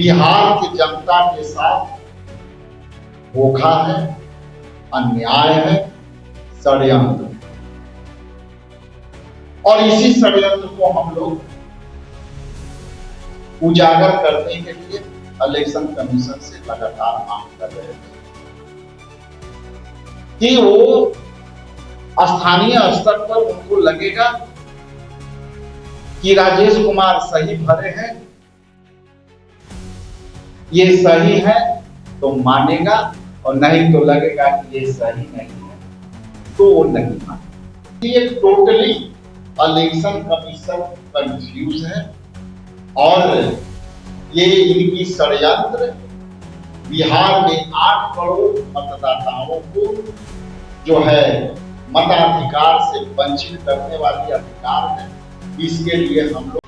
बिहार की जनता के साथ धोखा है, अन्याय है, षड्यंत्र। और इसी षड्यंत्र को हम लोग उजागर करने के लिए इलेक्शन कमीशन से लगातार मांग कर रहे थे कि वो स्थानीय स्तर पर उनको लगेगा कि राजेश कुमार सही भरे हैं, ये सही है तो मानेगा, और नहीं तो लगेगा कि ये सही नहीं है तो वो नहीं मानेगा। ये टोटली इलेक्शन कमीशन कंफ्यूज है और ये इनकी षड्यंत्र बिहार में 8 करोड़ मतदाताओं को जो है मताधिकार से वंचित करने वाली अधिकार है। इसके लिए हम लोग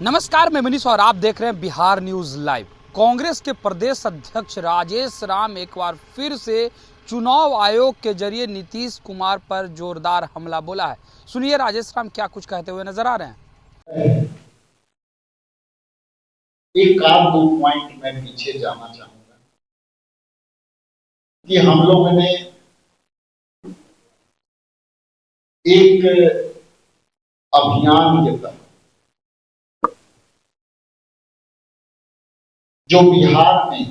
नमस्कार, मैं मनीष और आप देख रहे हैं बिहार न्यूज लाइव। कांग्रेस के प्रदेश अध्यक्ष राजेश राम एक बार फिर से चुनाव आयोग के जरिए नीतीश कुमार पर जोरदार हमला बोला है। सुनिए राजेश राम क्या कुछ कहते हुए नजर आ रहे हैं। एक आध दो पॉइंट में पीछे जाना चाहूंगा कि हम लोगों ने एक अभियान के तहत जो बिहार में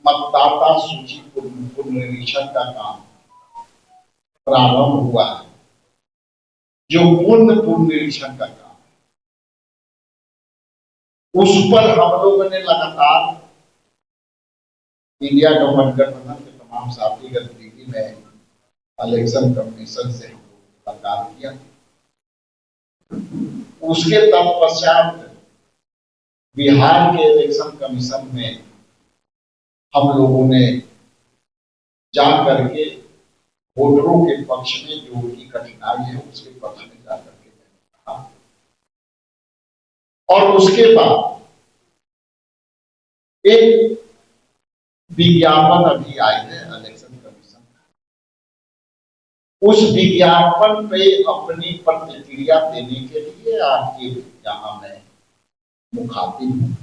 मतदाता सूची पुनरीक्षण का काम प्रारंभ हुआ है, जो पूर्ण पुनरीक्षण का काम, उस पर हम लोगों ने लगातार इंडिया गठबंधन के तमाम साथी गतिविधि में इलेक्शन कमीशन से मुलाकात किया। उसके तत्पश्चात बिहार के इलेक्शन कमीशन में हम लोगों ने जा करके वोटरों के पक्ष में जो भी कठिनाई है उसके पक्ष में जाकर के कहा। और उसके बाद एक विज्ञापन अभी आई है इलेक्शन कमीशन, उस विज्ञापन पे अपनी प्रतिक्रिया देने के लिए आपके यहाँ मैं मुखातिब हूं।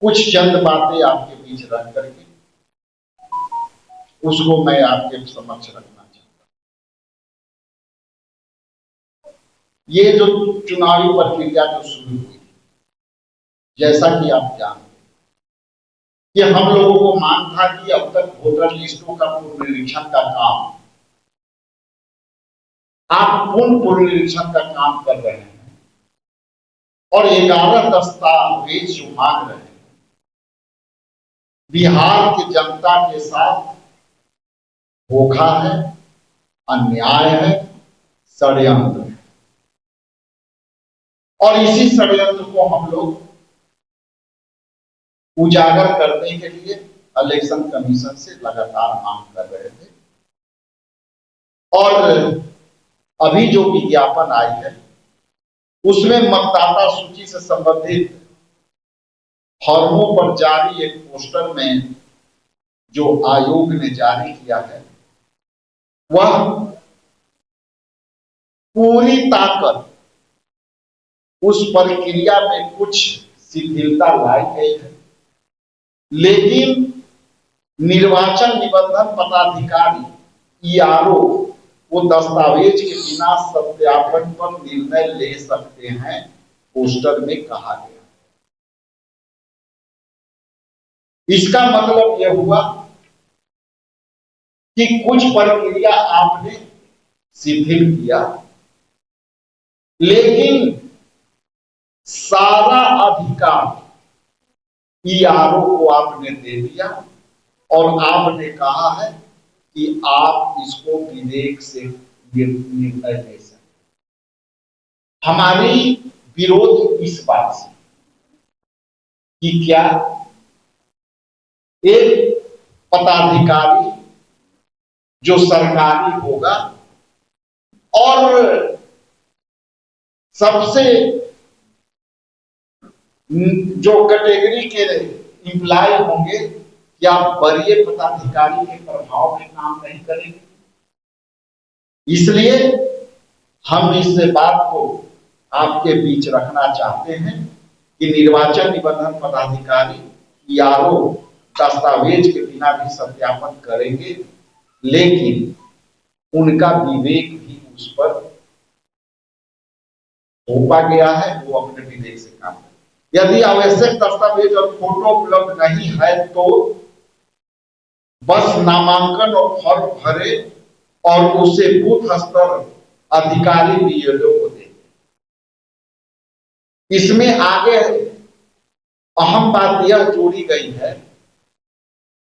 कुछ चंद बातें आपके बीच रख करके उसको मैं आपके समक्ष रखना चाहता हूं। ये जो चुनावी प्रक्रिया जो शुरू हुई, जैसा कि आप जानते हैं कि हम लोगों को मान था कि अब तक वोटर लिस्टों का पुनरीक्षण का काम, आप पूर्ण पुनरीक्षण का काम कर रहे हैं और 11 दस्तावेज जो मांग रहे हैं, बिहार की जनता के साथ धोखा है, अन्याय है, षड्यंत्र है। और इसी षड्यंत्र को हम लोग उजागर करने के लिए इलेक्शन कमीशन से लगातार मांग कर रहे थे। और अभी जो विज्ञापन आई है उसमें मतदाता सूची से संबंधित फॉर्मों पर जारी एक पोस्टर में जो आयोग ने जारी किया है वह पूरी ताकत उस प्रक्रिया में कुछ शिथिलता लाई गई है, लेकिन निर्वाचन निबंधन पदाधिकारी ईआरओ वो दस्तावेज के बिना सत्यापन पर निर्णय ले सकते हैं, पोस्टर में कहा गया। इसका मतलब यह हुआ कि कुछ प्रक्रिया आपने शिथिल किया, लेकिन सारा अधिकार ईआरओ को आपने दे दिया और आपने कहा है कि आप इसको विवेक से निर्णय ले सकते। हमारी विरोध इस बात से कि क्या एक पदाधिकारी जो सरकारी होगा और सबसे जो कैटेगरी के इंप्लॉय होंगे, क्या वरीय पदाधिकारी के प्रभाव में काम नहीं करेंगे? इसलिए हम इस बात को आपके बीच रखना चाहते हैं कि निर्वाचन निबंधन पदाधिकारी यारो दस्तावेज के बिना भी सत्यापन करेंगे, लेकिन उनका विवेक भी उस पर थोपा गया है, वो अपने विवेक से काम करें। यदि आवश्यक दस्तावेज और फोटो उपलब्ध नहीं है तो बस नामांकन और फॉर्म भरे और उसे बूथ स्तर अधिकारी बीएलओ को दे। इसमें आगे अहम बात यह जोड़ी गई है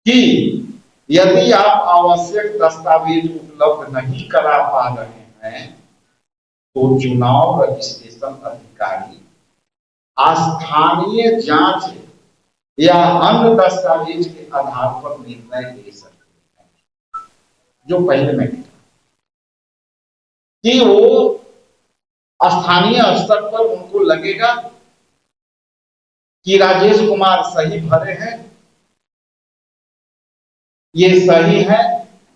कि यदि आप आवश्यक दस्तावेज उपलब्ध नहीं करा पा रहे हैं तो चुनाव रजिस्ट्रेशन अधिकारी स्थानीय जांच या अन्य दस्तावेज के आधार पर निर्णय ले सकते हैं। जो पहले मैंने कहा कि वो स्थानीय स्तर पर उनको लगेगा कि राजेश कुमार सही भरे हैं, ये सही है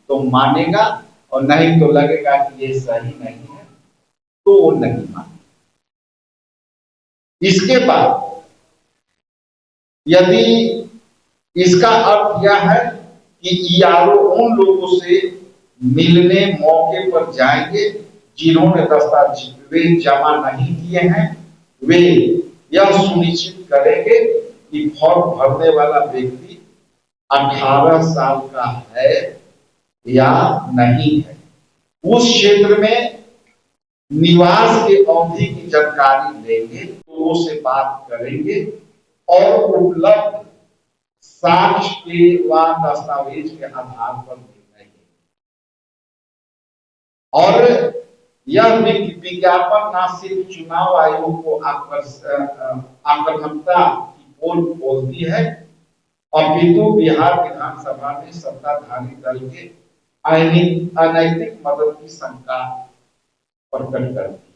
तो मानेगा, और नहीं तो लगेगा कि ये सही नहीं है तो वो नहीं मानेगा। इसके बाद यदि इसका अर्थ यह है कि ईआरओ उन लोगों से मिलने मौके पर जाएंगे जिन्होंने दस्तावेज जमा नहीं किए हैं, वे यह सुनिश्चित करेंगे कि फॉर्म भरने वाला व्यक्ति 18 साल का है या नहीं है, उस क्षेत्र में निवास की अवधि की जानकारी लेंगे, लोगों से बात करेंगे और उपलब्ध साक्ष्य के व दस्तावेज के आधार पर निर्णय लेंगे। और यह विज्ञापन न सिर्फ चुनाव आयोग को आक्रामकता की पोल खोलती है, अपितु बिहार विधानसभा में सत्ताधारी दल के अनैतिक मदद की शंका प्रकट करती है।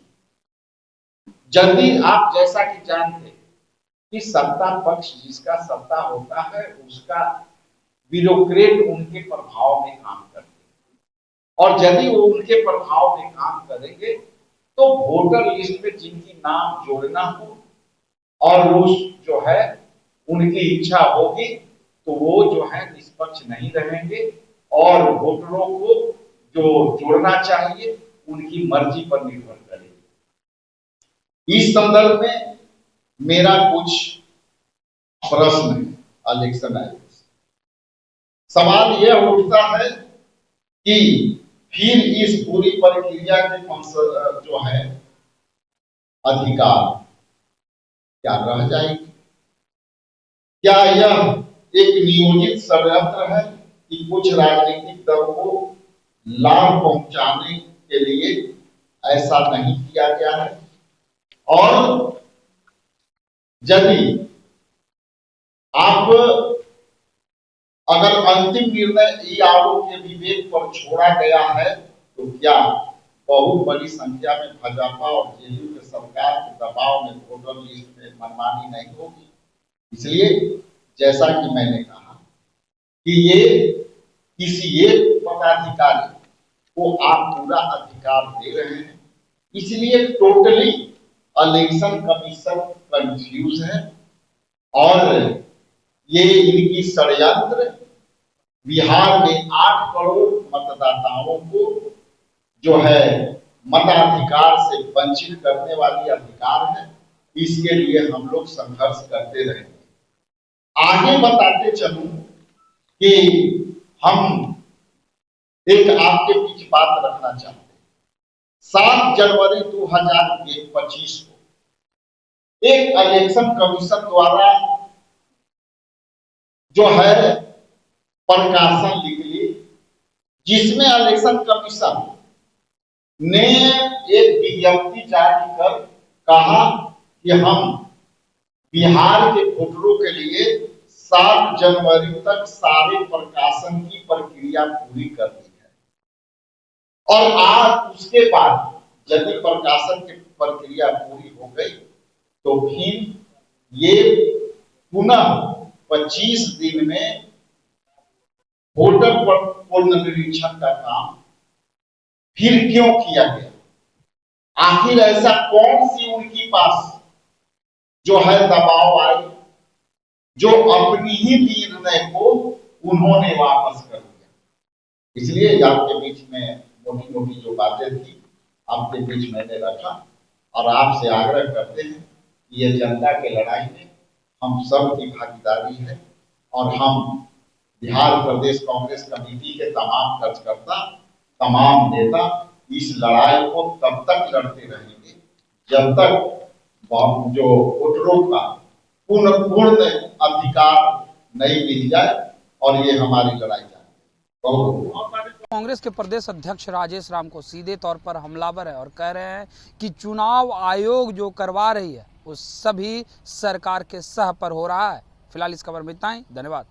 यदि आप जैसा कि जानते कि सत्ता पक्ष जिसका सत्ता होता है उसका ब्यूरोक्रेट उनके प्रभाव में काम करते हैं, और यदि वो उनके प्रभाव में काम करेंगे तो वोटर लिस्ट में जिनकी नाम जोड़ना हो और वो जो है उनकी इच्छा होगी तो वो जो है निष्पक्ष नहीं रहेंगे और वोटरों को जो जोड़ना चाहिए उनकी मर्जी पर निर्भर करेगी। इस संदर्भ में मेरा कुछ प्रश्न है इलेक्शन आयोग से। सवाल यह उठता है कि फिर इस पूरी प्रक्रिया के जो है अधिकार क्या रह जाएगी? क्या यह एक नियोजित षड्यंत्र है कि कुछ राजनीतिक दल को लाभ पहुंचाने के लिए ऐसा नहीं किया गया है? और यदि आप अगर अंतिम निर्णय ईआरओ के विवेक पर छोड़ा गया है तो क्या बहुत बड़ी संख्या में भाजपा और जेडीयू के सरकार के दबाव में वोटर लिस्ट में मनमानी नहीं होगी? इसलिए जैसा कि मैंने कहा कि ये किसी एक पदाधिकारी को आप पूरा अधिकार दे रहे हैं, इसलिए टोटली इलेक्शन कमीशन कंफ्यूज है और ये इनकी षड्यंत्र बिहार में 8 करोड़ मतदाताओं को जो है मताधिकार से वंचित करने वाली अधिकार है। इसके लिए हम लोग संघर्ष करते रहेंगे। आगे बताते चलूं कि हम एक आपके बीच बात रखना चाहते हैं। 7 जनवरी 2025 को एक इलेक्शन कमीशन द्वारा जो है प्रकाशन निकली, जिसमें इलेक्शन कमीशन ने एक विज्ञप्ति जारी कर कहा कि हम बिहार के वोटरों के लिए 7 जनवरी तक सारे प्रकाशन की प्रक्रिया पूरी कर दी है, और आज उसके बाद यदि प्रकाशन की प्रक्रिया पूरी हो गई तो फिर ये पुनः 25 दिन में वोटर पुनरीक्षण का काम फिर क्यों किया गया? आखिर ऐसा कौन सी उनकी पास जो है दबाव आई जो अपनी ही निर्णय को उन्होंने वापस कर दिया। इसलिए आपके बीच में मोटी मोटी जो बातें थी आपके बीच मैंने रखा और आपसे आग्रह करते हैं कि ये जनता के लड़ाई में हम सब की भागीदारी है और हम बिहार प्रदेश कांग्रेस कमेटी के तमाम कार्यकर्ता, तमाम नेता इस लड़ाई को तब तक लड़ते रहेंगे जब तक जो वोटरों का पूर्ण अधिकार नहीं मिल जाए और ये हमारी लड़ाई जाए। बहुत कांग्रेस के प्रदेश अध्यक्ष राजेश राम को सीधे तौर पर हमलावर है और कह रहे हैं कि चुनाव आयोग जो करवा रही है वो सभी सरकार के सह पर हो रहा है। फिलहाल इस खबर में इतना ही। धन्यवाद।